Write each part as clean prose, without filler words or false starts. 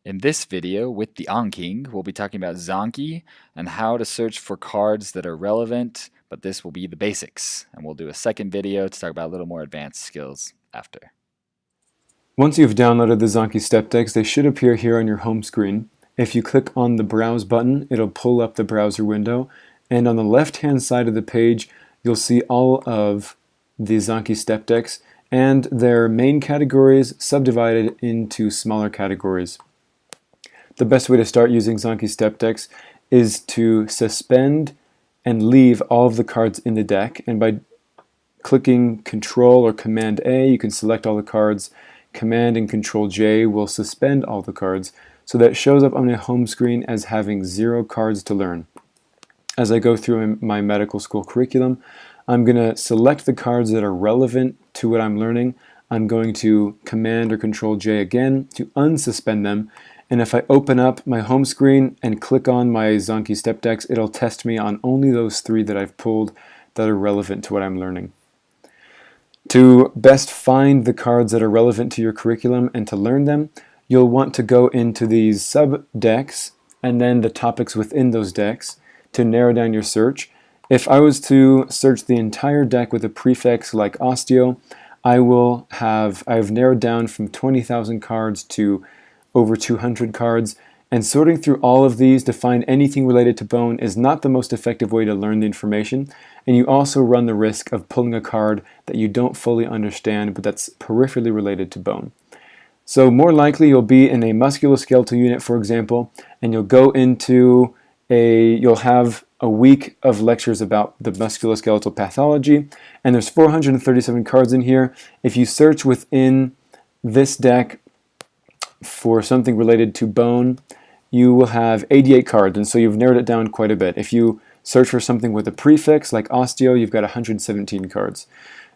In this video with the AnKing, we'll be talking about Zanki and how to search for cards that are relevant, but this will be the basics. And we'll do a second video to talk about a little more advanced skills after. Once you've downloaded the Zanki step decks, they should appear here on your home screen. If you click on the Browse button, it'll pull up the browser window, and on the left-hand side of the page, you'll see all of the Zanki step decks and their main categories subdivided into smaller categories. The best way to start using Zanki step decks is to suspend and leave all of the cards in the deck, and by clicking Control or Command A, you can select all the cards. Command and Control J will suspend all the cards so that it shows up on my home screen as having 0 cards to learn. As I go through my medical school curriculum, I'm going to select the cards that are relevant to what I'm learning. I'm going to Command or Control J again to unsuspend them, and if I open up my home screen and click on my Zanki step decks, it'll test me on only those 3 that I've pulled that are relevant to what I'm learning. To best find the cards that are relevant to your curriculum and to learn them, you'll want to go into these sub-decks and then the topics within those decks to narrow down your search. If I was to search the entire deck with a prefix like osteo, I've narrowed down from 20,000 cards to over 200 cards, and sorting through all of these to find anything related to bone is not the most effective way to learn the information, and you also run the risk of pulling a card that you don't fully understand but that's peripherally related to bone. So more likely you'll be in a musculoskeletal unit, for example, and you'll have a week of lectures about the musculoskeletal pathology, and there's 437 cards in here. If you search within this deck for something related to bone, you will have 88 cards, and so you've narrowed it down quite a bit. If you search for something with a prefix like osteo, you've got 117 cards.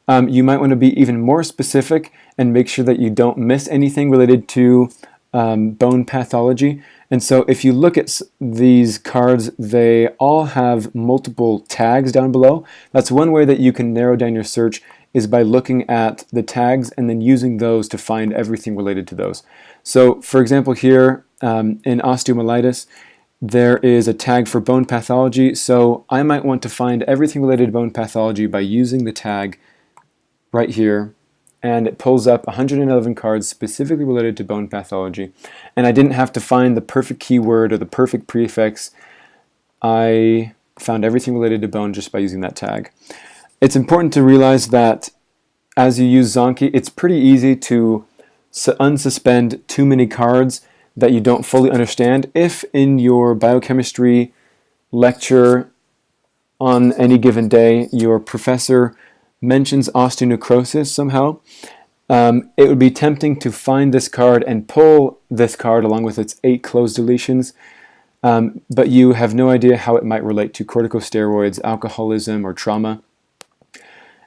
You might want to be even more specific and make sure that you don't miss anything related to bone pathology. And so if you look at these cards, they all have multiple tags down below. That's one way that you can narrow down your search, is by looking at the tags and then using those to find everything related to those. So for example here, in osteomyelitis, there is a tag for bone pathology, so I might want to find everything related to bone pathology by using the tag right here, and it pulls up 111 cards specifically related to bone pathology. And I didn't have to find the perfect keyword or the perfect prefix. I found everything related to bone just by using that tag. It's important to realize that as you use Zanki, it's pretty easy to unsuspend too many cards that you don't fully understand. If in your biochemistry lecture on any given day your professor mentions osteonecrosis somehow, it would be tempting to find this card and pull this card along with its 8 closed deletions, but you have no idea how it might relate to corticosteroids, alcoholism, or trauma.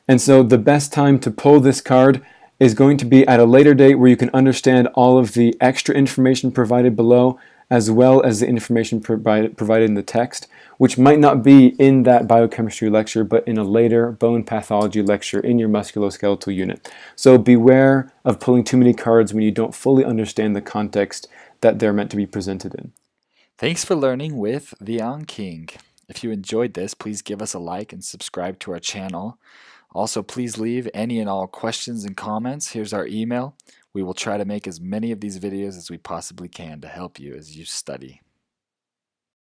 And so the best time to pull this card is going to be at a later date where you can understand all of the extra information provided below, as well as the information provided in the text, which might not be in that biochemistry lecture, but in a later bone pathology lecture in your musculoskeletal unit. So beware of pulling too many cards when you don't fully understand the context that they're meant to be presented in. Thanks for learning with the AnKing. If you enjoyed this, please give us a like and subscribe to our channel. Also, please leave any and all questions and comments. Here's our email. We will try to make as many of these videos as we possibly can to help you as you study.